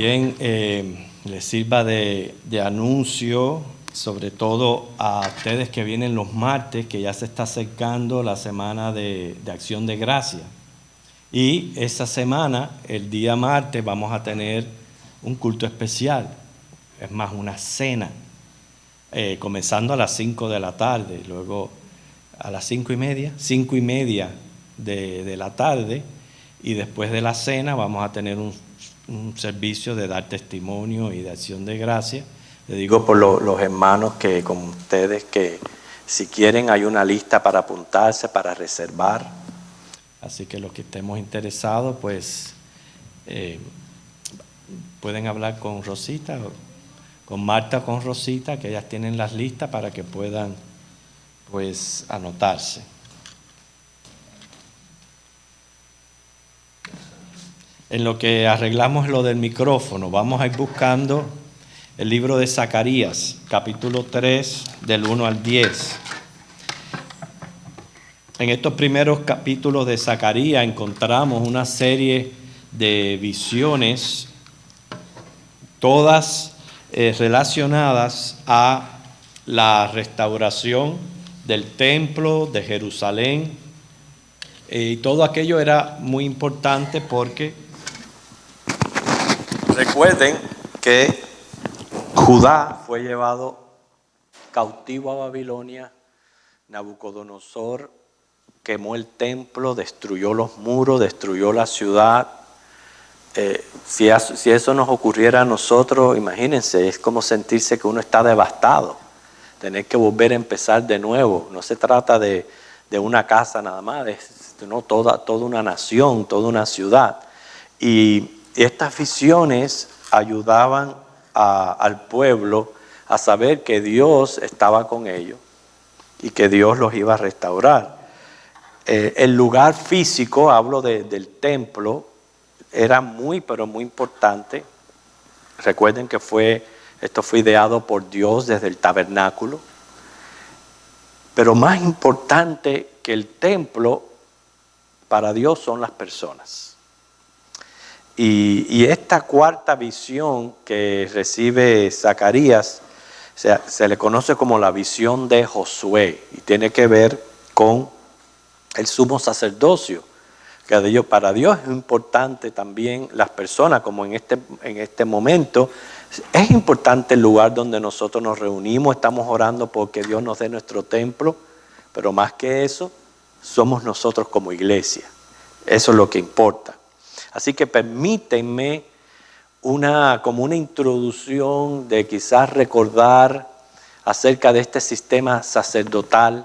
También les sirva de anuncio, sobre todo a ustedes que vienen los martes, que ya se está acercando la semana de Acción de Gracia. Y esa semana, el día martes, vamos a tener un culto especial, es más, una cena, comenzando a las 5 de la tarde, luego a las 5:30 de la tarde, y después de la cena vamos a tener un servicio de dar testimonio y de acción de gracia. Le digo por los hermanos que con ustedes que si quieren hay una lista para apuntarse, para reservar. Así que los que estemos interesados, pues pueden hablar con Rosita, con Marta o con Rosita, que ellas tienen las listas para que puedan pues anotarse. En lo que arreglamos lo del micrófono, vamos a ir buscando el libro de Zacarías, capítulo 3, del 1 al 10. En estos primeros capítulos de Zacarías encontramos una serie de visiones, todas relacionadas a la restauración del templo de Jerusalén. Y todo aquello era muy importante porque recuerden que Judá fue llevado cautivo a Babilonia. Nabucodonosor quemó el templo, destruyó los muros, destruyó la ciudad. Si eso nos ocurriera a nosotros, imagínense, es como sentirse que uno está devastado, tener que volver a empezar de nuevo. No se trata de una casa nada más, no, toda una nación, toda una ciudad. Y estas visiones ayudaban al pueblo a saber que Dios estaba con ellos y que Dios los iba a restaurar. El lugar físico, hablo del templo, era muy, pero muy importante. Recuerden que esto fue ideado por Dios desde el tabernáculo. Pero más importante que el templo para Dios son las personas. Y esta cuarta visión que recibe Zacarías se le conoce como la visión de Josué y tiene que ver con el sumo sacerdocio. Que para Dios es importante también las personas, como en este momento. Es importante el lugar donde nosotros nos reunimos, estamos orando porque Dios nos dé nuestro templo, pero más que eso, somos nosotros como iglesia. Eso es lo que importa. Así que permítanme como una introducción de quizás recordar acerca de este sistema sacerdotal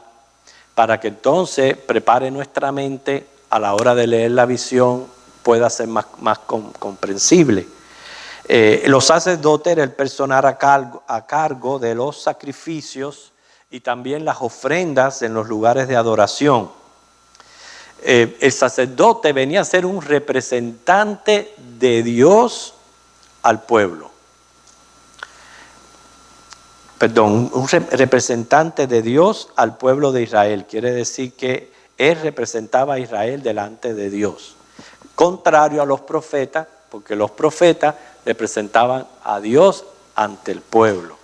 para que entonces prepare nuestra mente a la hora de leer la visión, pueda ser más comprensible. Los sacerdotes eran el personal a cargo de los sacrificios y también las ofrendas en los lugares de adoración. El sacerdote venía a ser un representante de Dios al pueblo. Un representante de Dios al pueblo de Israel. Quiere decir que él representaba a Israel delante de Dios. Contrario a los profetas, porque los profetas representaban a Dios ante el pueblo.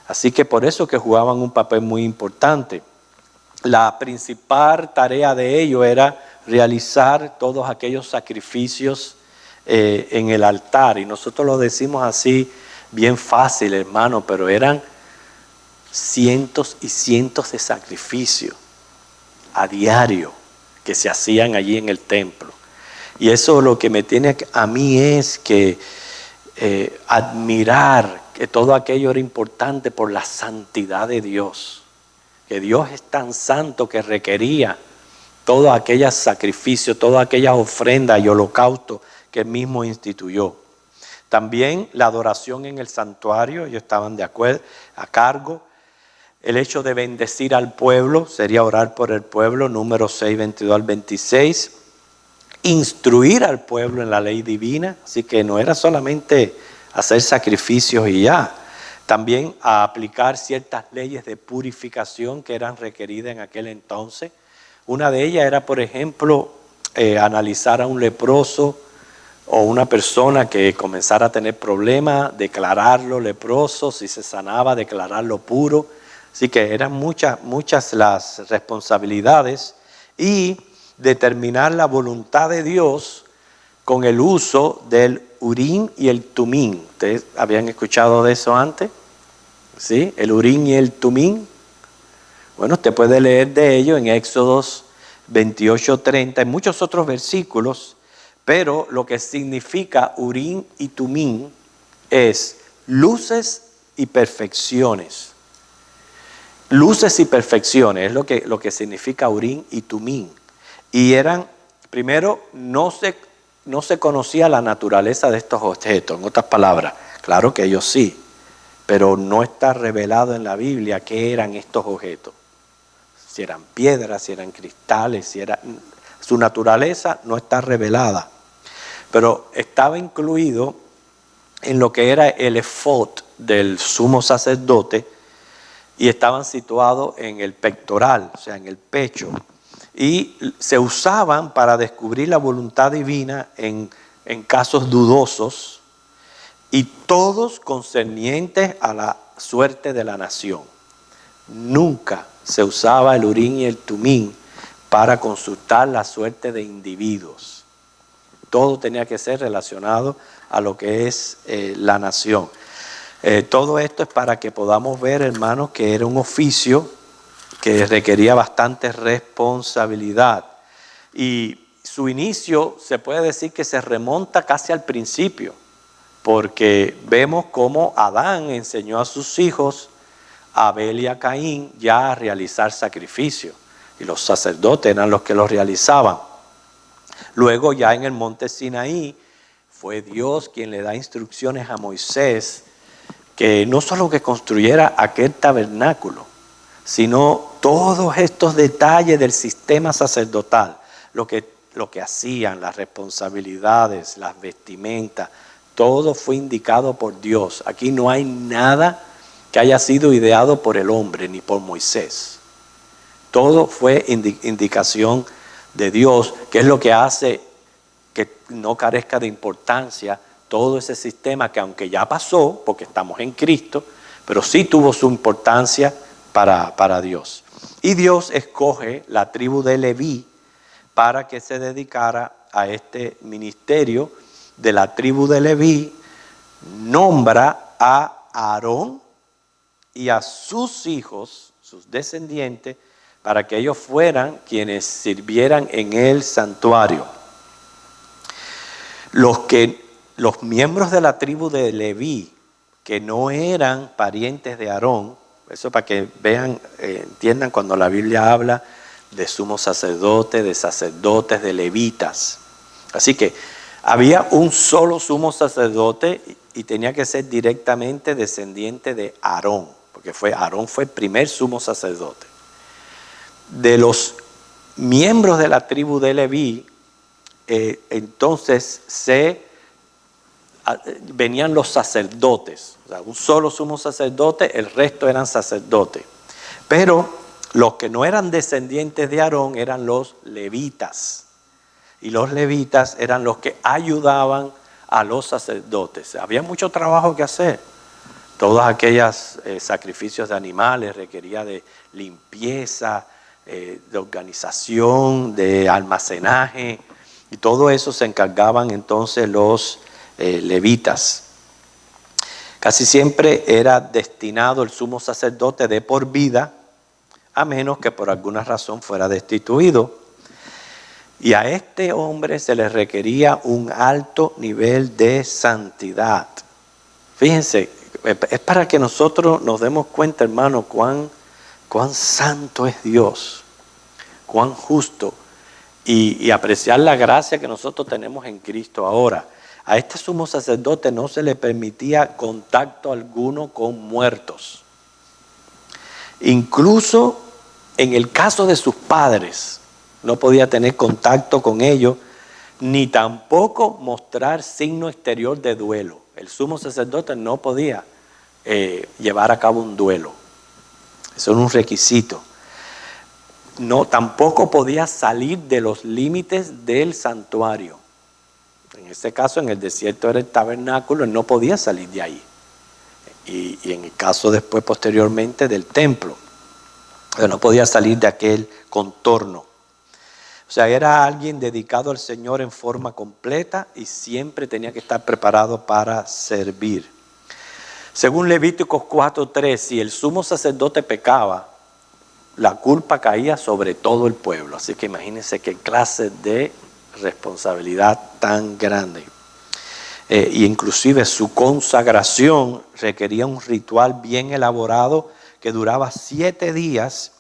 Así que por eso que jugaban un papel muy importante. La principal tarea de ellos era realizar todos aquellos sacrificios en el altar. Y nosotros lo decimos así bien fácil, hermano, pero eran cientos y cientos de sacrificios a diario que se hacían allí en el templo. Y eso lo que me tiene a mí es que admirar que todo aquello era importante por la santidad de Dios. Que Dios es tan santo que requería todos aquellos sacrificios, todas aquellas ofrendas y holocaustos que él mismo instituyó. También la adoración en el santuario, ellos estaban de acuerdo, a cargo. El hecho de bendecir al pueblo, sería orar por el pueblo, números 6, 22 al 26. Instruir al pueblo en la ley divina, así que no era solamente hacer sacrificios y ya. También a aplicar ciertas leyes de purificación que eran requeridas en aquel entonces. Una de ellas era, por ejemplo, analizar a un leproso o una persona que comenzara a tener problemas, declararlo leproso, si se sanaba, declararlo puro. Así que eran muchas las responsabilidades y determinar la voluntad de Dios con el uso del Urim y el Tumim. ¿Ustedes habían escuchado de eso antes? ¿Sí? El Urim y el Tumim. Bueno, usted puede leer de ello en Éxodos 28:30, en muchos otros versículos, pero lo que significa Urim y Tumim es luces y perfecciones. Luces y perfecciones es lo que significa Urim y Tumim. Y primero, no se conocía la naturaleza de estos objetos. En otras palabras, claro que ellos sí, pero no está revelado en la Biblia qué eran estos objetos. Si eran piedras, si eran cristales, su naturaleza no está revelada. Pero estaba incluido en lo que era el efod del sumo sacerdote y estaban situados en el pectoral, o sea, en el pecho. Y se usaban para descubrir la voluntad divina en casos dudosos y todos concernientes a la suerte de la nación. Nunca se usaba el Urim y el Tumim para consultar la suerte de individuos. Todo tenía que ser relacionado a lo que es la nación. Todo esto es para que podamos ver, hermanos, que era un oficio que requería bastante responsabilidad. Y su inicio se puede decir que se remonta casi al principio, porque vemos cómo Adán enseñó a sus hijos, a Abel y a Caín, ya a realizar sacrificios, y los sacerdotes eran los que los realizaban. Luego ya en el monte Sinaí fue Dios quien le da instrucciones a Moisés que no solo que construyera aquel tabernáculo, sino todos estos detalles del sistema sacerdotal, lo que hacían, las responsabilidades, las vestimentas, todo fue indicado por Dios. Aquí no hay nada que haya sido ideado por el hombre ni por Moisés. Todo fue indicación de Dios, que es lo que hace que no carezca de importancia todo ese sistema que, aunque ya pasó, porque estamos en Cristo, pero sí tuvo su importancia para Dios. Y Dios escoge la tribu de Leví para que se dedicara a este ministerio. De la tribu de Leví nombra a Aarón y a sus hijos, sus descendientes, para que ellos fueran quienes sirvieran en el santuario. Los miembros de la tribu de Leví, que no eran parientes de Aarón, eso para que vean, entiendan cuando la Biblia habla de sumos sacerdotes, de levitas. Así que había un solo sumo sacerdote y tenía que ser directamente descendiente de Aarón, porque Aarón fue el primer sumo sacerdote. De los miembros de la tribu de Leví, entonces venían los sacerdotes, o sea, un solo sumo sacerdote, el resto eran sacerdotes. Pero los que no eran descendientes de Aarón eran los levitas. Y los levitas eran los que ayudaban a los sacerdotes. Había mucho trabajo que hacer. Todos aquellos sacrificios de animales requería de limpieza, de organización, de almacenaje. Y todo eso se encargaban entonces los levitas. Casi siempre era destinado el sumo sacerdote de por vida, a menos que por alguna razón fuera destituido. Y a este hombre se le requería un alto nivel de santidad. Fíjense, es para que nosotros nos demos cuenta, hermano, cuán santo es Dios, cuán justo, y apreciar la gracia que nosotros tenemos en Cristo ahora. A este sumo sacerdote no se le permitía contacto alguno con muertos. Incluso en el caso de sus padres, no podía tener contacto con ellos, ni tampoco mostrar signo exterior de duelo. El sumo sacerdote no podía llevar a cabo un duelo. Eso era un requisito. No, tampoco podía salir de los límites del santuario. En este caso, en el desierto era el tabernáculo, él no podía salir de ahí. Y en el caso después, posteriormente, del templo, él no podía salir de aquel contorno. O sea, era alguien dedicado al Señor en forma completa y siempre tenía que estar preparado para servir. Según Levíticos 4:3, si el sumo sacerdote pecaba, la culpa caía sobre todo el pueblo. Así que imagínense qué clase de responsabilidad tan grande. Y inclusive su consagración requería un ritual bien elaborado que duraba 7 días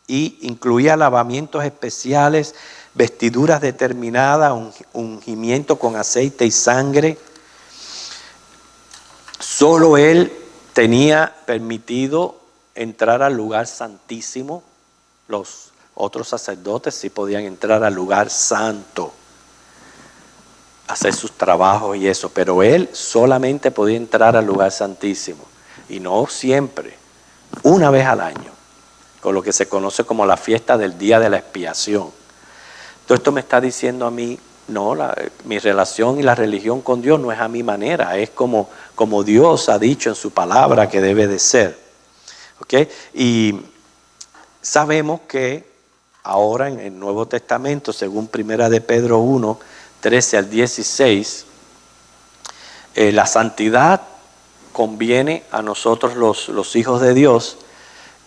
y incluía lavamientos especiales, vestiduras determinadas, ungimiento con aceite y sangre. Solo él tenía permitido entrar al lugar santísimo. Los otros sacerdotes sí podían entrar al lugar santo, hacer sus trabajos y eso, pero él solamente podía entrar al lugar santísimo, y no siempre, una vez al año, con lo que se conoce como la fiesta del día de la expiación. Todo esto me está diciendo a mí, no, mi relación y la religión con Dios no es a mi manera, es como Dios ha dicho en su palabra que debe de ser. ¿Okay? Y sabemos que ahora en el Nuevo Testamento, según 1 de Pedro 1, 13 al 16, la santidad conviene a nosotros los hijos de Dios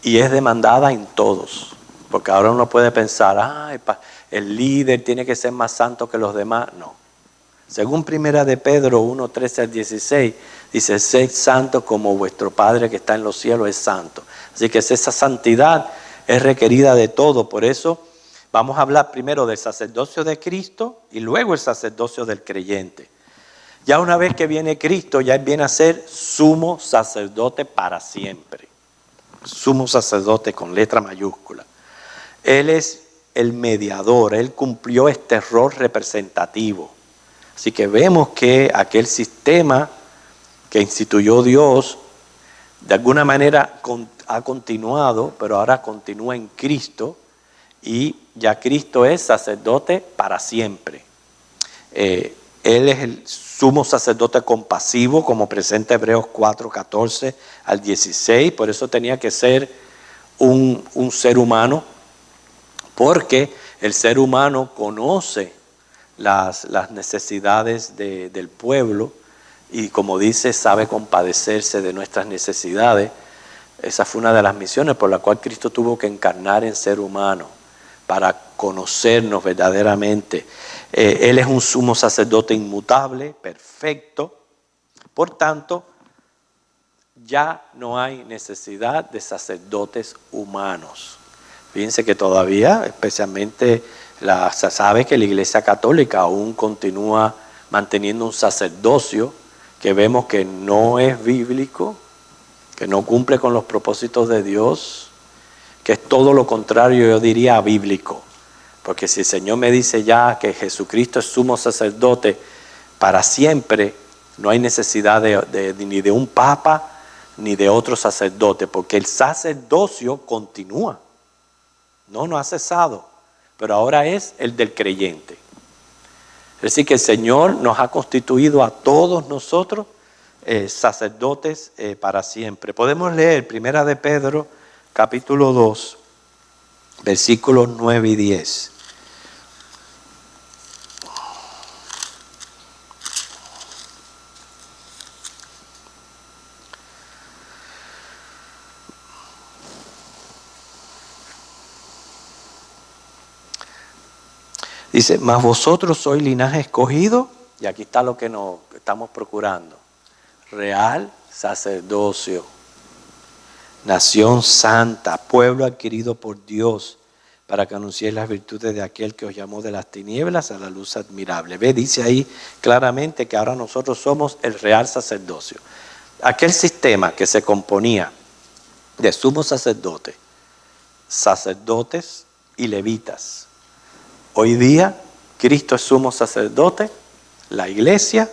y es demandada en todos. Porque ahora uno puede pensar, el líder tiene que ser más santo que los demás. No. Según 1 de Pedro 1, 13 al 16, dice, sed santo como vuestro Padre que está en los cielos es santo. Así que esa santidad es requerida de todo. Por eso vamos a hablar primero del sacerdocio de Cristo y luego el sacerdocio del creyente. Ya una vez que viene Cristo, ya Él viene a ser sumo sacerdote para siempre. Sumo sacerdote con letra mayúscula. Él es el mediador, Él cumplió este rol representativo. Así que vemos que aquel sistema que instituyó Dios, de alguna manera ha continuado, pero ahora continúa en Cristo, y ya Cristo es sacerdote para siempre. Él es el sumo sacerdote compasivo, como presenta Hebreos 4, 14 al 16, por eso tenía que ser un ser humano, porque el ser humano conoce las necesidades del pueblo y, como dice, sabe compadecerse de nuestras necesidades. Esa fue una de las misiones por la cual Cristo tuvo que encarnar en ser humano, para conocernos verdaderamente. Él es un sumo sacerdote inmutable, perfecto. Por tanto, ya no hay necesidad de sacerdotes humanos. Fíjense que todavía, especialmente, se sabe que la Iglesia Católica aún continúa manteniendo un sacerdocio que vemos que no es bíblico, que no cumple con los propósitos de Dios, que es todo lo contrario, yo diría, bíblico. Porque si el Señor me dice ya que Jesucristo es sumo sacerdote para siempre, no hay necesidad ni de un papa ni de otro sacerdote, porque el sacerdocio continúa. No ha cesado, pero ahora es el del creyente. Es decir, que el Señor nos ha constituido a todos nosotros sacerdotes para siempre. Podemos leer 1 de Pedro, capítulo 2, versículos 9 y 10. Dice, mas vosotros sois linaje escogido, y aquí está lo que nos estamos procurando. Real sacerdocio, nación santa, pueblo adquirido por Dios, para que anunciéis las virtudes de aquel que os llamó de las tinieblas a la luz admirable. Ve, dice ahí claramente que ahora nosotros somos el real sacerdocio. Aquel sistema que se componía de sumo sacerdote, sacerdotes y levitas. Hoy día Cristo es sumo sacerdote, la iglesia,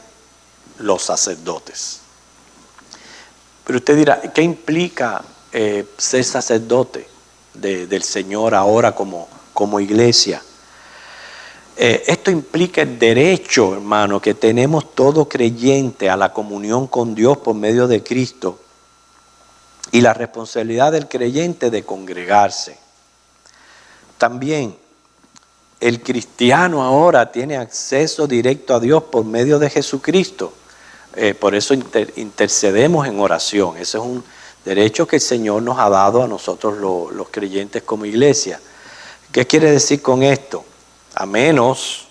los sacerdotes. Pero usted dirá, ¿qué implica ser sacerdote del Señor ahora como iglesia? Esto implica el derecho, hermano, que tenemos todo creyente a la comunión con Dios por medio de Cristo y la responsabilidad del creyente de congregarse. También el cristiano ahora tiene acceso directo a Dios por medio de Jesucristo. Por eso intercedemos en oración. Ese es un derecho que el Señor nos ha dado a nosotros los creyentes como iglesia. ¿Qué quiere decir con esto? A menos,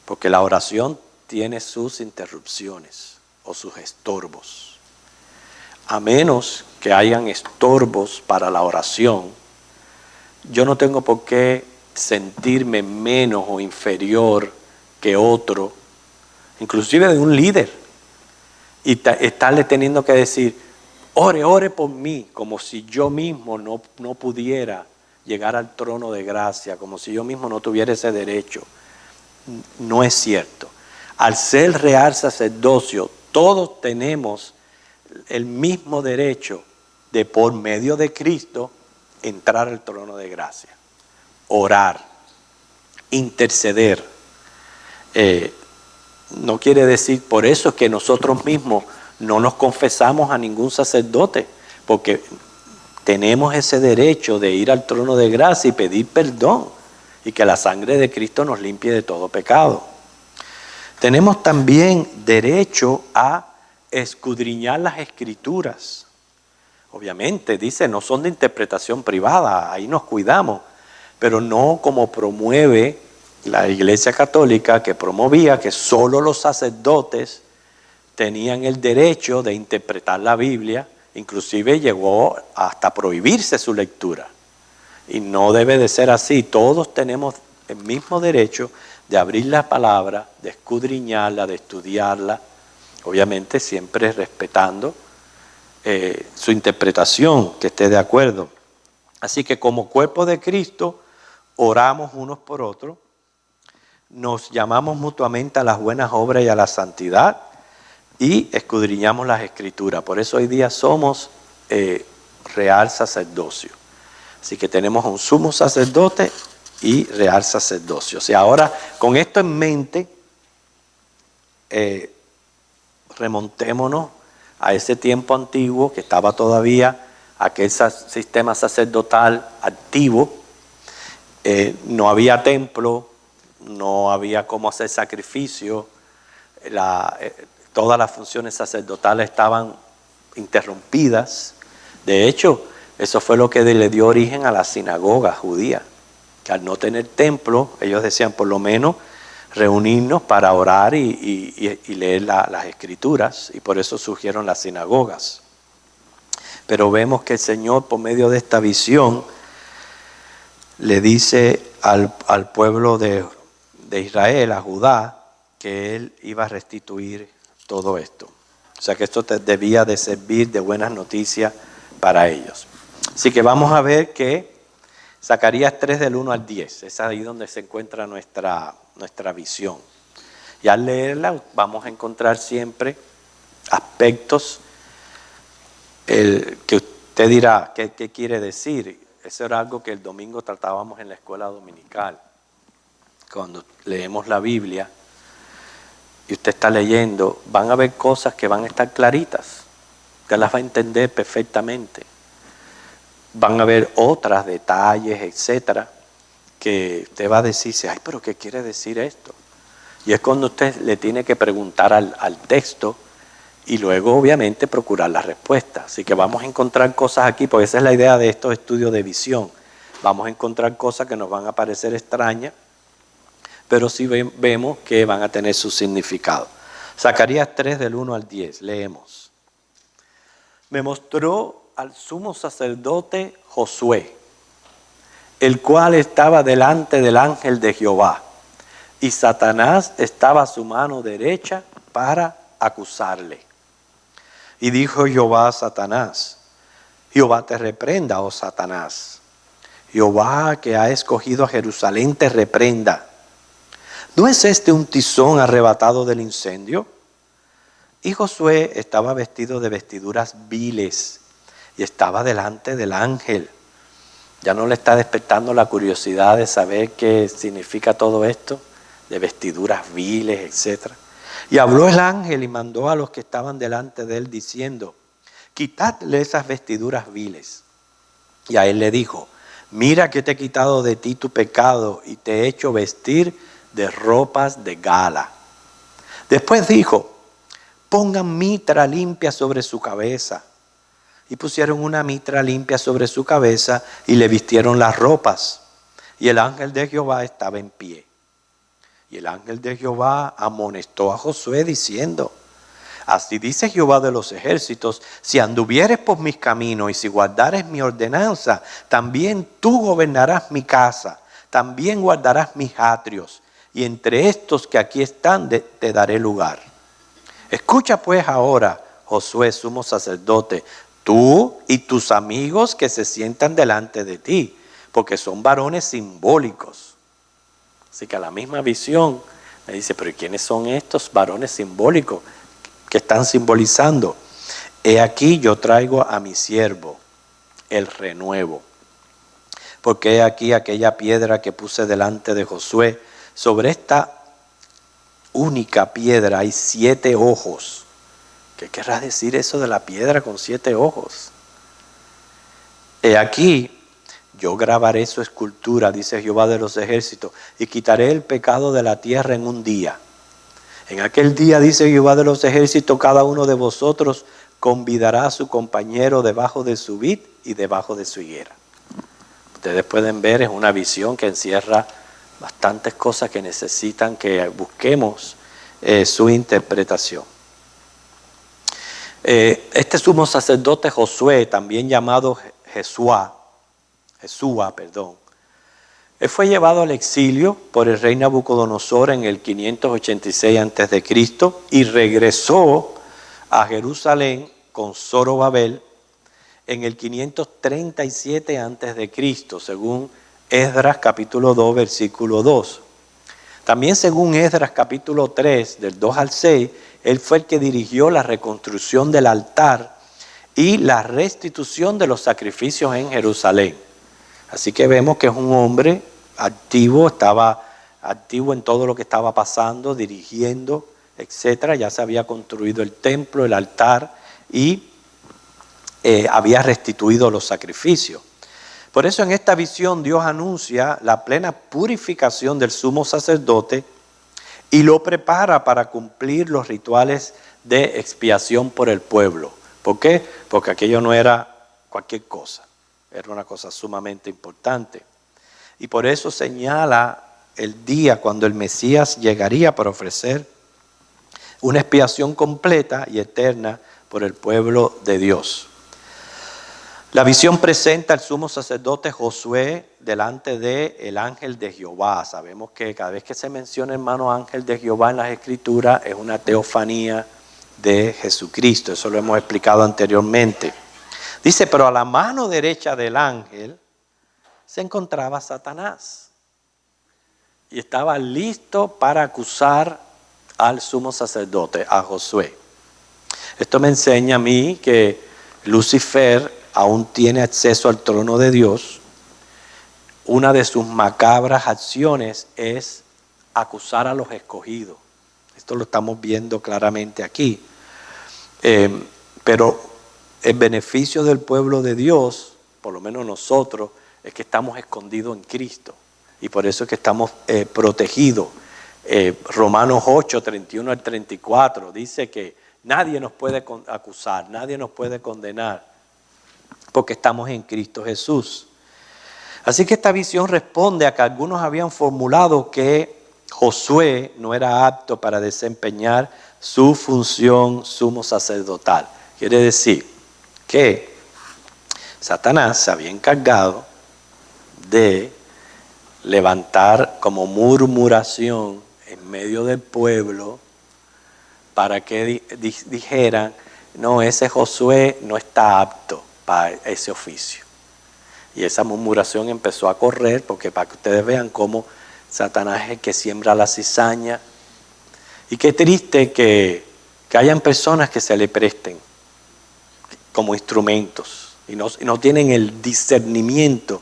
porque la oración tiene sus interrupciones o sus estorbos. A menos que hayan estorbos para la oración, yo no tengo por qué sentirme menos o inferior que otro, inclusive de un líder, y estarle teniendo que decir, ore por mí, como si yo mismo no pudiera llegar al trono de gracia, como si yo mismo no tuviera ese derecho. No es cierto. Al ser real sacerdocio, todos tenemos el mismo derecho de, por medio de Cristo, entrar al trono de gracia, orar, interceder. No quiere decir, por eso es que nosotros mismos no nos confesamos a ningún sacerdote, porque tenemos ese derecho de ir al trono de gracia y pedir perdón y que la sangre de Cristo nos limpie de todo pecado. Tenemos también derecho a escudriñar las Escrituras. Obviamente, dice, no son de interpretación privada, ahí nos cuidamos, pero no como promueve la Iglesia Católica, que promovía que solo los sacerdotes tenían el derecho de interpretar la Biblia. Inclusive llegó hasta prohibirse su lectura. Y no debe de ser así. Todos tenemos el mismo derecho de abrir la palabra, de escudriñarla, de estudiarla, obviamente siempre respetando su interpretación, que esté de acuerdo. Así que como cuerpo de Cristo, oramos unos por otros, nos llamamos mutuamente a las buenas obras y a la santidad, y escudriñamos las Escrituras. Por eso hoy día somos real sacerdocio. Así que tenemos un sumo sacerdote y real sacerdocio. O sea, ahora con esto en mente, remontémonos a ese tiempo antiguo que estaba todavía aquel sistema sacerdotal activo. No había templo, no había cómo hacer sacrificio, todas las funciones sacerdotales estaban interrumpidas. De hecho, eso fue lo que le dio origen a la sinagoga judía, que al no tener templo, ellos decían por lo menos reunirnos para orar y leer las Escrituras, y por eso surgieron las sinagogas. Pero vemos que el Señor, por medio de esta visión, le dice al pueblo de Israel, a Judá, que Él iba a restituir todo esto. O sea que esto debía de servir de buenas noticias para ellos. Así que vamos a ver que Zacarías 3 del 1 al 10, es ahí donde se encuentra nuestra visión. Y al leerla vamos a encontrar siempre aspectos que usted dirá, ¿qué quiere decir? Eso era algo que el domingo tratábamos en la escuela dominical. Cuando leemos la Biblia y usted está leyendo, van a ver cosas que van a estar claritas, usted las va a entender perfectamente. Van a ver otras detalles, etcétera, que usted va a decirse, ay, pero ¿qué quiere decir esto? Y es cuando usted le tiene que preguntar al texto y luego obviamente procurar la respuesta. Así que vamos a encontrar cosas aquí, porque esa es la idea de estos estudios de visión. Vamos a encontrar cosas que nos van a parecer extrañas, pero sí vemos que van a tener su significado. Zacarías 3 del 1 al 10, leemos. Me mostró al sumo sacerdote Josué, el cual estaba delante del ángel de Jehová, y Satanás estaba a su mano derecha para acusarle. Y dijo Jehová a Satanás, Jehová te reprenda, oh Satanás. Jehová que ha escogido a Jerusalén te reprenda. ¿No es este un tizón arrebatado del incendio? Y Josué estaba vestido de vestiduras viles y estaba delante del ángel. Ya no le está despertando la curiosidad de saber qué significa todo esto. de vestiduras viles, etc. Y habló el ángel y mandó a los que estaban delante de él diciendo: quitadle esas vestiduras viles. Y a él le dijo: mira que te he quitado de ti tu pecado y te he hecho vestir de ropas de gala. Después dijo: pongan mitra limpia sobre su cabeza. Y pusieron una mitra limpia sobre su cabeza y le vistieron las ropas. Y el ángel de Jehová estaba en pie. Y el ángel de Jehová amonestó a Josué diciendo: así dice Jehová de los ejércitos, si anduvieres por mis caminos y si guardares mi ordenanza, también tú gobernarás mi casa, también guardarás mis atrios, y entre estos que aquí están te daré lugar. Escucha pues ahora, Josué, sumo sacerdote, tú y tus amigos que se sientan delante de ti, porque son varones simbólicos. Así que a la misma visión me dice: pero ¿quiénes son estos varones simbólicos que están simbolizando? He aquí yo traigo a mi siervo, el renuevo. Porque he aquí aquella piedra que puse delante de Josué, sobre esta única piedra hay 7 ojos. ¿Qué querrá decir eso de la piedra con 7 ojos? He aquí, yo grabaré su escultura, dice Jehová de los ejércitos, y quitaré el pecado de la tierra en un día. En aquel día, dice Jehová de los ejércitos, cada uno de vosotros convidará a su compañero debajo de su vid y debajo de su higuera. Ustedes pueden ver, es una visión que encierra bastantes cosas que necesitan que busquemos su interpretación. Este sumo sacerdote Josué, también llamado Jesúa, él fue llevado al exilio por el rey Nabucodonosor en el 586 a.C. y regresó a Jerusalén con Zorobabel en el 537 a.C., según Esdras capítulo 2, versículo 2. También según Esdras capítulo 3, del 2 al 6, él fue el que dirigió la reconstrucción del altar y la restitución de los sacrificios en Jerusalén. Así que vemos que es un hombre activo, estaba activo en todo lo que estaba pasando, dirigiendo, etc. Ya se había construido el templo, el altar y había restituido los sacrificios. Por eso en esta visión Dios anuncia la plena purificación del sumo sacerdote y lo prepara para cumplir los rituales de expiación por el pueblo. ¿Por qué? Porque aquello no era cualquier cosa, era una cosa sumamente importante. Y por eso señala el día cuando el Mesías llegaría para ofrecer una expiación completa y eterna por el pueblo de Dios. La visión presenta al sumo sacerdote Josué delante del ángel de Jehová. Sabemos que cada vez que se menciona, hermano, ángel de Jehová en las Escrituras, es una teofanía de Jesucristo. Eso lo hemos explicado anteriormente. Dice: pero a la mano derecha del ángel se encontraba Satanás. Y estaba listo para acusar al sumo sacerdote, a Josué. Esto me enseña a mí que Lucifer aún tiene acceso al trono de Dios. Una de sus macabras acciones es acusar a los escogidos. Esto lo estamos viendo claramente aquí. Pero el beneficio del pueblo de Dios, por lo menos nosotros, es que estamos escondidos en Cristo. Y por eso es que estamos protegidos. Romanos 8, 31 al 34 dice que nadie nos puede acusar, nadie nos puede condenar, porque estamos en Cristo Jesús. Así que esta visión responde a que algunos habían formulado que Josué no era apto para desempeñar su función sumo sacerdotal. Quiere decir que Satanás se había encargado de levantar como murmuración en medio del pueblo para que dijeran: no, ese Josué no está apto para ese oficio. Y esa murmuración empezó a correr, porque para que ustedes vean cómo Satanás es el que siembra la cizaña. Y qué triste que hayan personas que se le presten como instrumentos y no tienen el discernimiento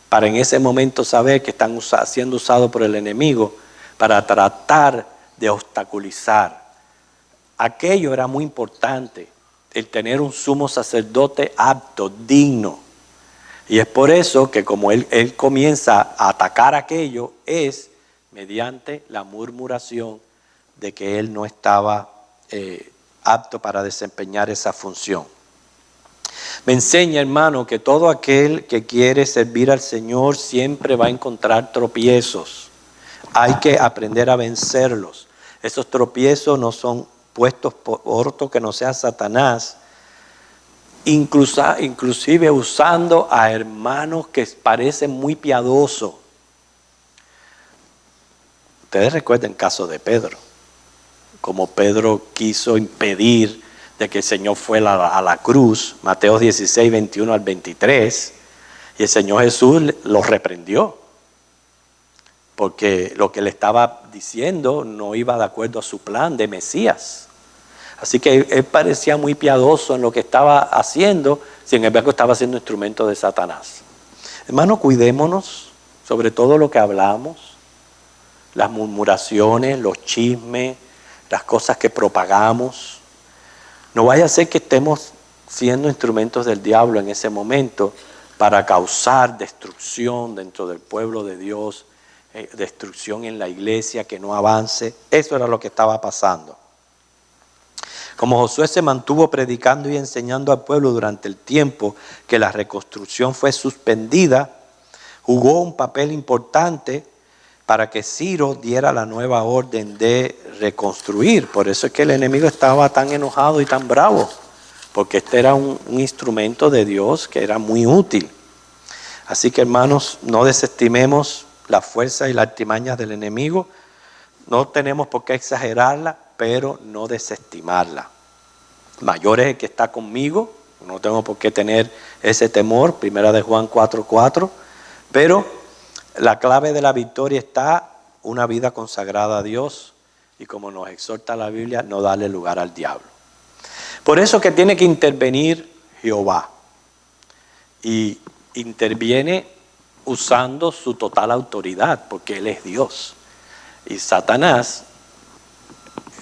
para en ese momento saber que están siendo usados por el enemigo para tratar de obstaculizar. Aquello era muy importante, el tener un sumo sacerdote apto, digno. Y es por eso que como él comienza a atacar aquello, es mediante la murmuración de que él no estaba apto para desempeñar esa función. Me enseña, hermano, que todo aquel que quiere servir al Señor siempre va a encontrar tropiezos. Hay que aprender a vencerlos. Esos tropiezos no son puestos por otro que no sea Satanás, inclusive usando a hermanos que parecen muy piadosos. Ustedes recuerdan el caso de Pedro, como Pedro quiso impedir de que el Señor fuera a la cruz, Mateo 16, 21 al 23, y el Señor Jesús lo reprendió, porque lo que le estaba diciendo no iba de acuerdo a su plan de Mesías. Así que él parecía muy piadoso en lo que estaba haciendo, sin embargo estaba siendo instrumento de Satanás. Hermano, cuidémonos sobre todo lo que hablamos, las murmuraciones, los chismes, las cosas que propagamos. No vaya a ser que estemos siendo instrumentos del diablo en ese momento para causar destrucción dentro del pueblo de Dios, destrucción en la iglesia, que no avance. Eso era lo que estaba pasando. Como Josué se mantuvo predicando y enseñando al pueblo durante el tiempo que la reconstrucción fue suspendida, jugó un papel importante para que Ciro diera la nueva orden de reconstruir. Por eso es que el enemigo estaba tan enojado y tan bravo, porque este era un instrumento de Dios que era muy útil. Así que, hermanos, no desestimemos la fuerza y las artimañas del enemigo. No tenemos por qué exagerarla, pero no desestimarla. Mayor es el que está conmigo, no tengo por qué tener ese temor, 1 Juan 4:4, pero la clave de la victoria está una vida consagrada a Dios y, como nos exhorta la Biblia, no darle lugar al diablo. Por eso que tiene que intervenir Jehová, y interviene usando su total autoridad, porque Él es Dios. Y Satanás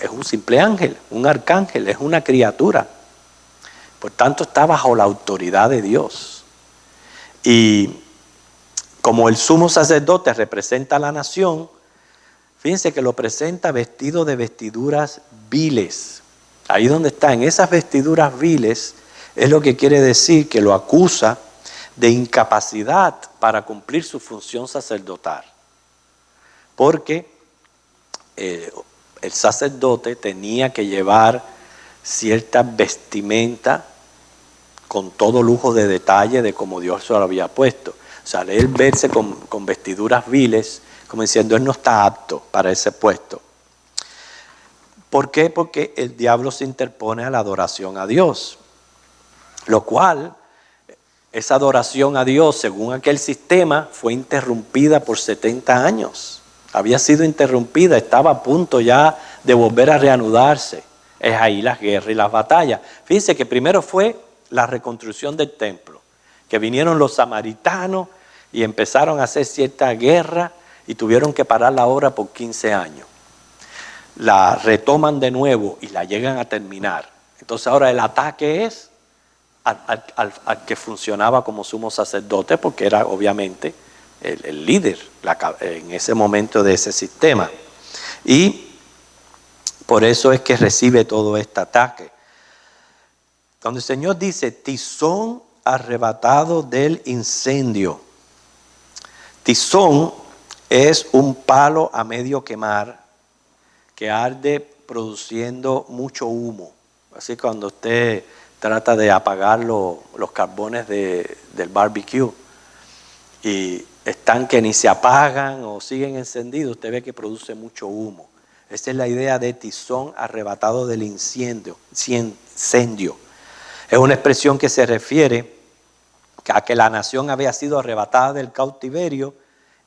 es un simple ángel, un arcángel, es una criatura. Por tanto, está bajo la autoridad de Dios. Y como el sumo sacerdote representa a la nación, fíjense que lo presenta vestido de vestiduras viles. Ahí donde está, en esas vestiduras viles, es lo que quiere decir que lo acusa de incapacidad para cumplir su función sacerdotal. Porque el sacerdote tenía que llevar cierta vestimenta con todo lujo de detalle de como Dios se lo había puesto. O sea, él verse con vestiduras viles, como diciendo, él no está apto para ese puesto. ¿Por qué? Porque el diablo se interpone a la adoración a Dios, lo cual, esa adoración a Dios, según aquel sistema, fue interrumpida por 70 años. Había sido interrumpida, estaba a punto ya de volver a reanudarse. Es ahí las guerras y las batallas. Fíjense que primero fue la reconstrucción del templo, que vinieron los samaritanos y empezaron a hacer cierta guerra y tuvieron que parar la obra por 15 años. La retoman de nuevo y la llegan a terminar. Entonces ahora el ataque es al que funcionaba como sumo sacerdote, porque era obviamente el líder en ese momento de ese sistema. Y por eso es que recibe todo este ataque. Cuando el Señor dice, tizón arrebatado del incendio. Tizón es un palo a medio quemar que arde produciendo mucho humo. Así cuando usted trata de apagar los carbones del barbecue y están que ni se apagan o siguen encendidos, usted ve que produce mucho humo. Esa es la idea de tizón arrebatado del incendio. Es una expresión que se refiere a que la nación había sido arrebatada del cautiverio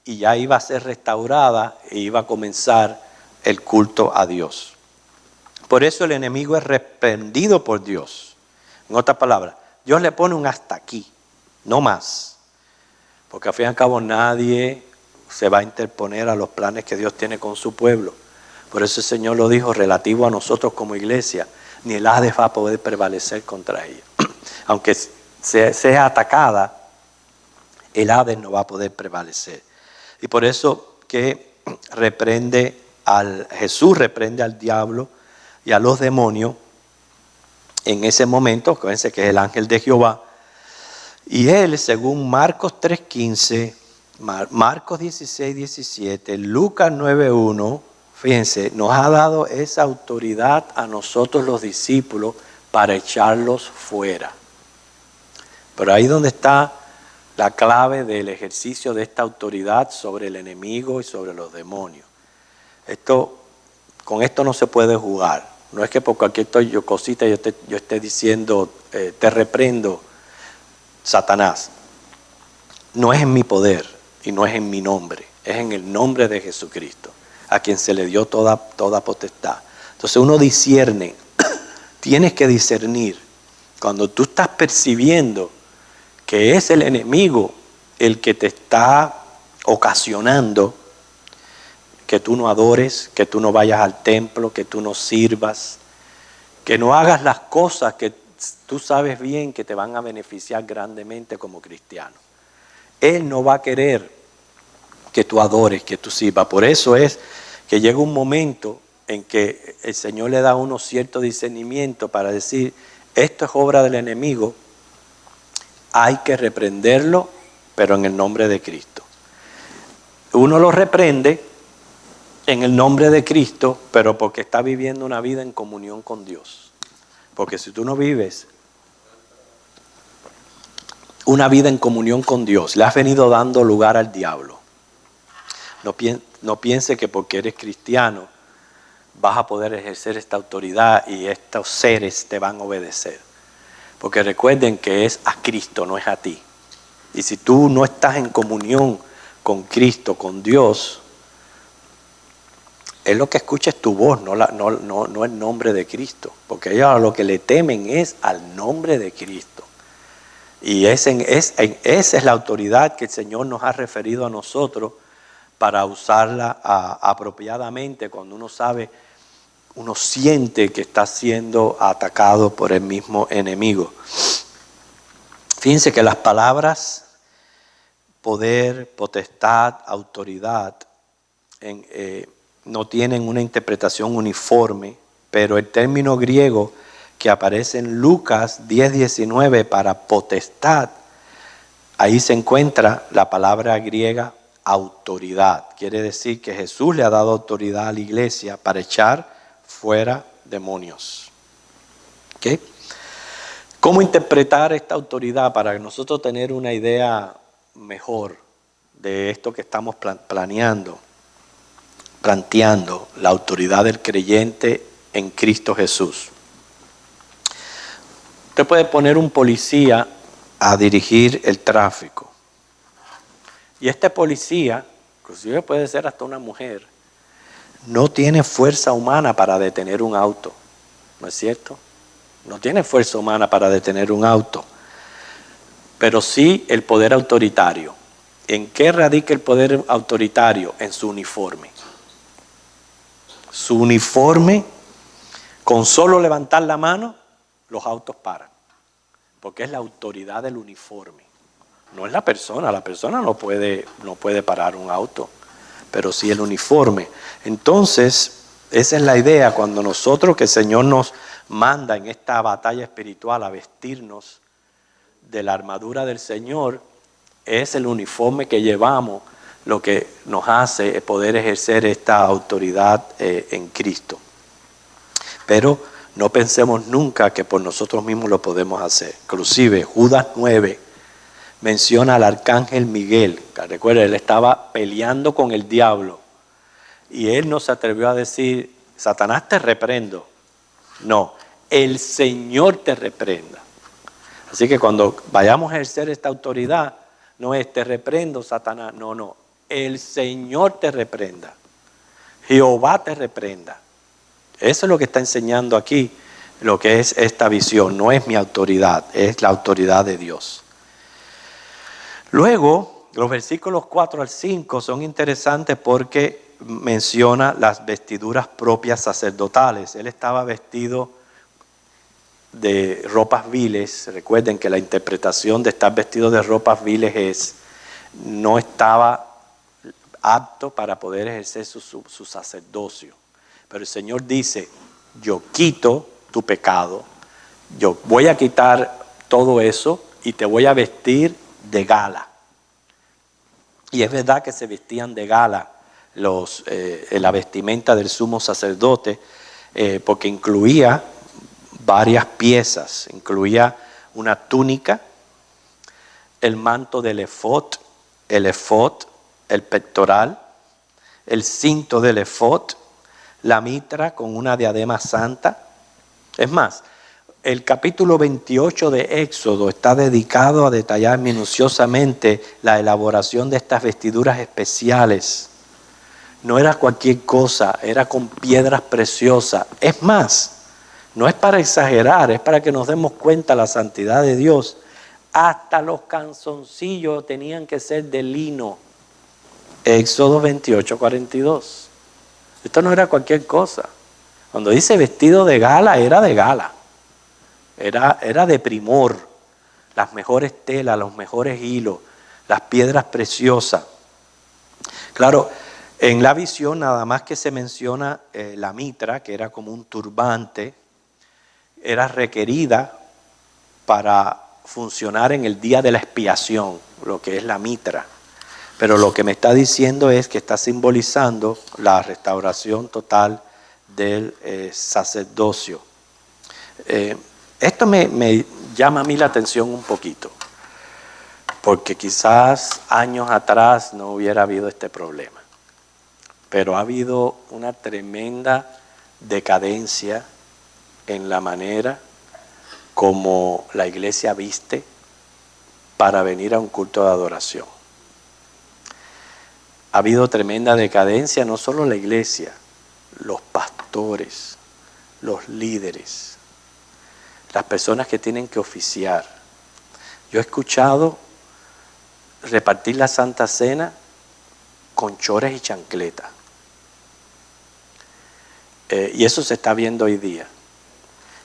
y ya iba a ser restaurada e iba a comenzar el culto a Dios. Por eso el enemigo es reprendido por Dios. En otras palabras, Dios le pone un hasta aquí, no más. Porque al fin y al cabo nadie se va a interponer a los planes que Dios tiene con su pueblo. Por eso el Señor lo dijo relativo a nosotros como iglesia, ni el Hades va a poder prevalecer contra ella. Aunque sea atacada, el Hades no va a poder prevalecer. Y por eso que Jesús reprende al diablo y a los demonios en ese momento. Acuérdense que es el ángel de Jehová. Y él, según Marcos 3:15, Marcos 16:17, Lucas 9:1, fíjense, nos ha dado esa autoridad a nosotros los discípulos para echarlos fuera. Pero ahí donde está la clave del ejercicio de esta autoridad sobre el enemigo y sobre los demonios. Con esto no se puede jugar. No es que por cualquier cosita yo esté diciendo, te reprendo, Satanás. No es en mi poder y no es en mi nombre, es en el nombre de Jesucristo, a quien se le dio toda potestad. Entonces uno discierne, tienes que discernir cuando tú estás percibiendo que es el enemigo el que te está ocasionando que tú no adores, que tú no vayas al templo, que tú no sirvas, que no hagas las cosas que tú sabes bien que te van a beneficiar grandemente como cristiano. Él no va a querer que tú adores, que tú sirvas. Por eso es que llega un momento en que el Señor le da a uno cierto discernimiento para decir, esto es obra del enemigo, hay que reprenderlo, pero en el nombre de Cristo. Uno lo reprende en el nombre de Cristo, pero porque está viviendo una vida en comunión con Dios. Porque si tú no vives una vida en comunión con Dios, le has venido dando lugar al diablo. No piense que porque eres cristiano vas a poder ejercer esta autoridad y estos seres te van a obedecer. Porque recuerden que es a Cristo, no es a ti. Y si tú no estás en comunión con Cristo, con Dios, es lo que escucha es tu voz, no el nombre de Cristo. Porque ellos a lo que le temen es al nombre de Cristo. Y esa es la autoridad que el Señor nos ha referido a nosotros para usarla apropiadamente cuando uno siente que está siendo atacado por el mismo enemigo. Fíjense que las palabras poder, potestad, autoridad no tienen una interpretación uniforme, pero el término griego que aparece en Lucas 10:19 para potestad, ahí se encuentra la palabra griega autoridad. Quiere decir que Jesús le ha dado autoridad a la iglesia para echar fuera demonios. ¿Okay? ¿Cómo interpretar esta autoridad para nosotros tener una idea mejor de esto que estamos planteando la autoridad del creyente en Cristo Jesús? Usted puede poner un policía a dirigir el tráfico. Y este policía, inclusive puede ser hasta una mujer, no tiene fuerza humana para detener un auto. ¿No es cierto? No tiene fuerza humana para detener un auto. Pero sí el poder autoritario. ¿En qué radica el poder autoritario? En su uniforme. Su uniforme, con solo levantar la mano, los autos paran. Porque es la autoridad del uniforme. No es la persona no puede parar un auto, pero sí el uniforme. Entonces, esa es la idea cuando nosotros, que el Señor nos manda en esta batalla espiritual a vestirnos de la armadura del Señor, es el uniforme que llevamos lo que nos hace poder ejercer esta autoridad en Cristo. Pero no pensemos nunca que por nosotros mismos lo podemos hacer. Inclusive Judas 9 menciona al arcángel Miguel. Recuerda, él estaba peleando con el diablo. Y él no se atrevió a decir, Satanás te reprendo. No, el Señor te reprenda. Así que cuando vayamos a ejercer esta autoridad, no es te reprendo, Satanás. No, el Señor te reprenda. Jehová te reprenda. Eso es lo que está enseñando aquí, lo que es esta visión. No es mi autoridad, es la autoridad de Dios. Luego, Los versículos 4 al 5 son interesantes porque menciona las vestiduras propias sacerdotales. Él estaba vestido de ropas viles. Recuerden que la interpretación de estar vestido de ropas viles no estaba apto para poder ejercer su sacerdocio. Pero el Señor dice, yo quito tu pecado, yo voy a quitar todo eso y te voy a vestir de gala. Y es verdad que se vestían de gala la vestimenta del sumo sacerdote, porque incluía varias piezas, incluía una túnica, el manto del efod, el pectoral, el cinto del efod, la mitra con una diadema santa. Es más, el capítulo 28 de Éxodo está dedicado a detallar minuciosamente la elaboración de estas vestiduras especiales. No era cualquier cosa, era con piedras preciosas. Es más, no es para exagerar, es para que nos demos cuenta de la santidad de Dios. Hasta los calzoncillos tenían que ser de lino. Éxodo 28, 42. Esto no era cualquier cosa. Cuando dice vestido de gala, era de gala. Era de primor. Las mejores telas, los mejores hilos, las piedras preciosas. Claro, en la visión nada más que se menciona la mitra, que era como un turbante, era requerida para funcionar en el día de la expiación, lo que es la mitra. Pero lo que me está diciendo es que está simbolizando la restauración total del sacerdocio. Esto me llama a mí la atención un poquito, porque quizás años atrás no hubiera habido este problema, pero ha habido una tremenda decadencia en la manera como la iglesia viste para venir a un culto de adoración. Ha habido tremenda decadencia, no solo la iglesia, los pastores, los líderes, las personas que tienen que oficiar. Yo he escuchado repartir la Santa Cena con chores y chancletas. Y eso se está viendo hoy día.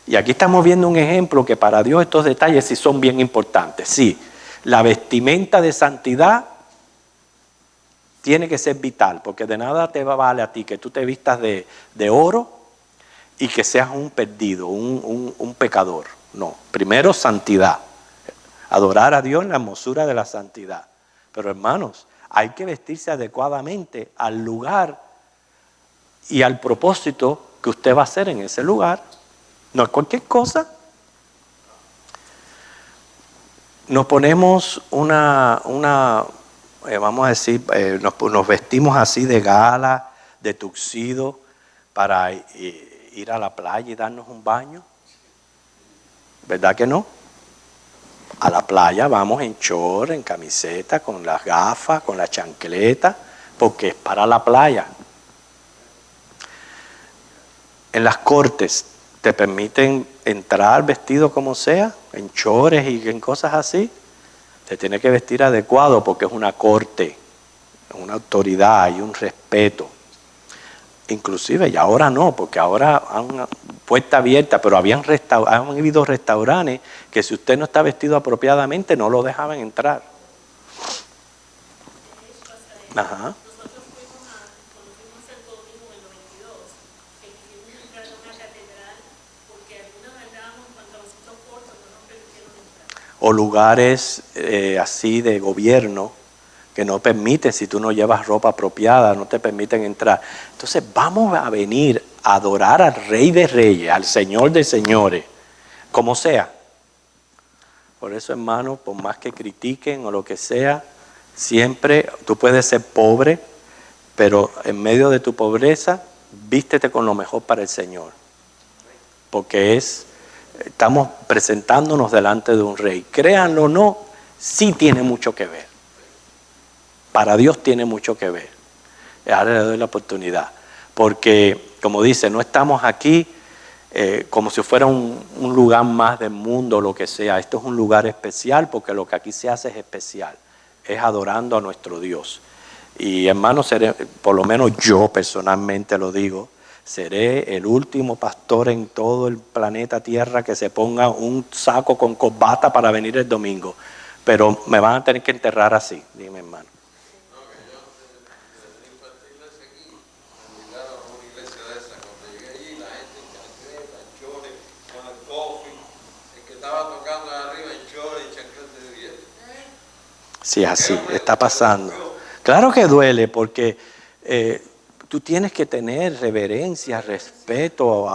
Y aquí estamos viendo un ejemplo que para Dios estos detalles sí son bien importantes. Sí, la vestimenta de santidad tiene que ser vital, porque de nada te vale a ti que tú te vistas de oro y que seas un perdido, un pecador. No, primero santidad, adorar a Dios en la hermosura de la santidad. Pero hermanos, hay que vestirse adecuadamente al lugar y al propósito que usted va a hacer en ese lugar. No es cualquier cosa. Nos ponemos vamos a decir, nos vestimos así de gala, de tuxedo, para ir a la playa y darnos un baño. ¿Verdad que no? A la playa vamos en short, en camiseta, con las gafas, con la chancleta, porque es para la playa. En las cortes te permiten entrar vestido como sea, en chores y en cosas así. Te tiene que vestir adecuado porque es una corte, una autoridad y un respeto. Inclusive, y ahora no, porque ahora han puerta abierta, pero han habido restaurantes que si usted no está vestido apropiadamente no lo dejaban entrar. Ajá. O lugares así de gobierno que no permiten, si tú no llevas ropa apropiada, no te permiten entrar. Entonces vamos a venir a adorar al Rey de Reyes, al Señor de Señores, como sea. Por eso, hermano, por más que critiquen o lo que sea, siempre tú puedes ser pobre, pero en medio de tu pobreza, vístete con lo mejor para el Señor. Porque estamos presentándonos delante de un rey. Créanlo o no, sí tiene mucho que ver. Para Dios tiene mucho que ver. Ahora le doy la oportunidad. Porque, como dice, no estamos aquí como si fuera un lugar más del mundo o lo que sea. Esto es un lugar especial porque lo que aquí se hace es especial. es adorando a nuestro Dios. Y hermanos, por lo menos yo personalmente lo digo, seré el último pastor en todo el planeta Tierra que se ponga un saco con corbata para venir el domingo. Pero me van a tener que enterrar así, dime hermano. Sí, así está pasando. Claro que duele porque tú tienes que tener reverencia, respeto,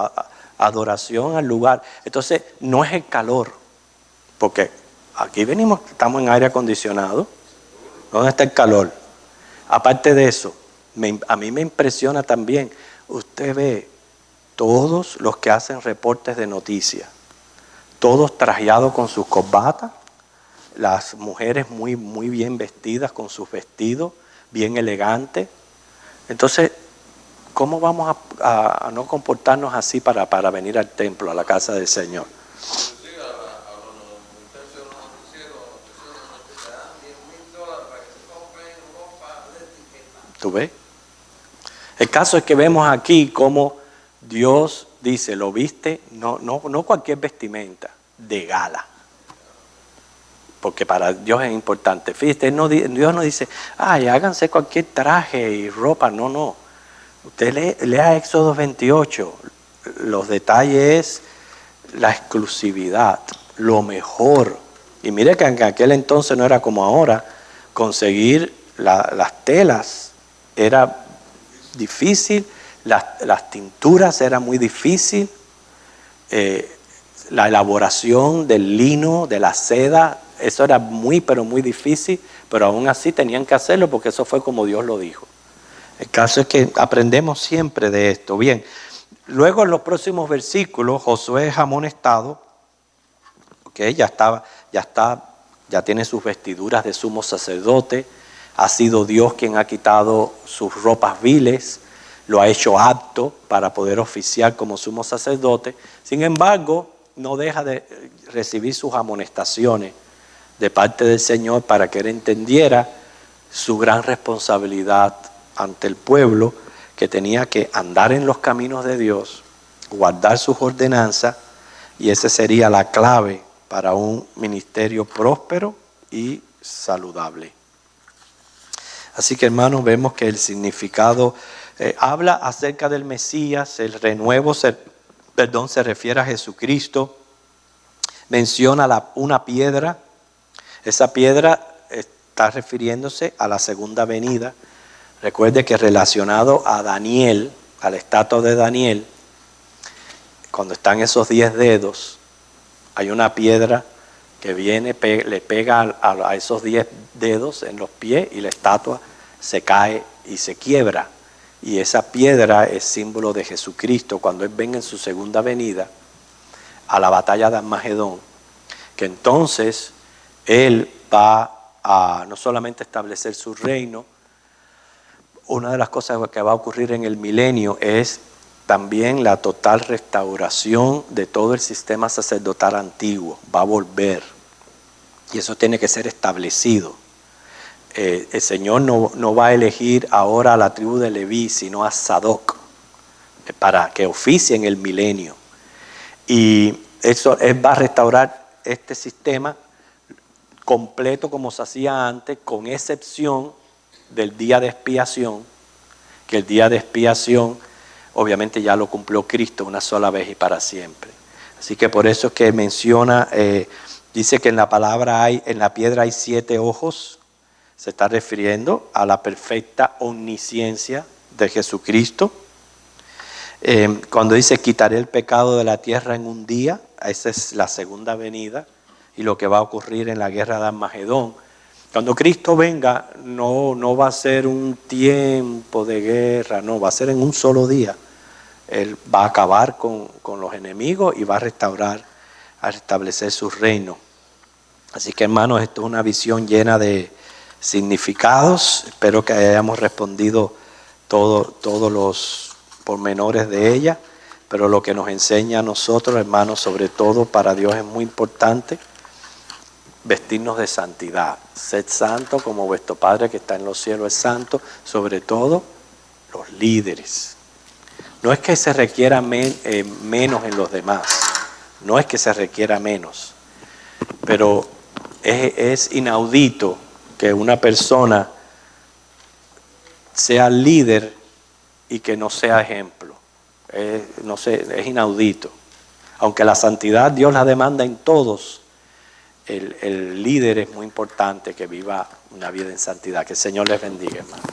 adoración al lugar. Entonces, no es el calor, porque aquí venimos, estamos en aire acondicionado. ¿Dónde está el calor? Aparte de eso, a mí me impresiona también, usted ve todos los que hacen reportes de noticias, todos trajeados con sus corbatas, las mujeres muy, muy bien vestidas con sus vestidos, bien elegantes. Entonces, ¿cómo vamos a no comportarnos así para venir al templo, a la casa del Señor? ¿Tú ves? El caso es que vemos aquí cómo Dios dice, lo viste, no cualquier vestimenta, de gala. Porque para Dios es importante. Fíjate, Dios no dice, ay, háganse cualquier traje y ropa. No. Usted lea Éxodo 28. Los detalles, la exclusividad, lo mejor. Y mire que en aquel entonces no era como ahora. Conseguir las telas era difícil, las tinturas era muy difícil, la elaboración del lino, de la seda, eso era muy, pero muy difícil, pero aún así tenían que hacerlo porque eso fue como Dios lo dijo. El caso es que aprendemos siempre de esto. Bien, luego en los próximos versículos, Josué es amonestado, okay, ya tiene sus vestiduras de sumo sacerdote, ha sido Dios quien ha quitado sus ropas viles, lo ha hecho apto para poder oficiar como sumo sacerdote. Sin embargo, no deja de recibir sus amonestaciones de parte del Señor para que él entendiera su gran responsabilidad ante el pueblo, que tenía que andar en los caminos de Dios, guardar sus ordenanzas, y esa sería la clave para un ministerio próspero y saludable. Así que hermanos, vemos que el significado habla acerca del Mesías, el renuevo se refiere a Jesucristo, menciona una piedra, esa piedra está refiriéndose a la segunda venida. Recuerde que relacionado a Daniel, a la estatua de Daniel, cuando están esos 10 dedos, hay una piedra que viene, le pega a esos 10 dedos en los pies y la estatua se cae y se quiebra. Y esa piedra es símbolo de Jesucristo cuando Él venga en su segunda venida a la batalla de Armagedón, que entonces Él va a no solamente establecer su reino. Una de las cosas que va a ocurrir en el milenio es también la total restauración de todo el sistema sacerdotal antiguo. Va a volver. Y eso tiene que ser establecido. El Señor no va a elegir ahora a la tribu de Leví, sino a Sadoc, para que oficie en el milenio. Y eso, Él va a restaurar este sistema completo como se hacía antes, con excepción del día de expiación, que el día de expiación obviamente ya lo cumplió Cristo una sola vez y para siempre. Así que por eso es que menciona, dice que en la piedra hay 7 ojos, se está refiriendo a la perfecta omnisciencia de Jesucristo. Cuando dice quitaré el pecado de la tierra en un día, esa es la segunda venida y lo que va a ocurrir en la guerra de Armagedón. Cuando Cristo venga, no va a ser un tiempo de guerra, no, va a ser en un solo día. Él va a acabar con los enemigos y va a restablecer su reino. Así que hermanos, esto es una visión llena de significados. Espero que hayamos respondido todos los pormenores de ella, pero lo que nos enseña a nosotros, hermanos, sobre todo para Dios es muy importante. vestirnos de santidad. Sed santo como vuestro Padre que está en los cielos es santo, sobre todo los líderes. No es que se requiera menos en los demás, no es que se requiera menos, pero es inaudito que una persona sea líder y que no sea ejemplo. No sé, es inaudito. Aunque la santidad Dios la demanda en todos, el líder es muy importante que viva una vida en santidad. Que el Señor les bendiga, hermano.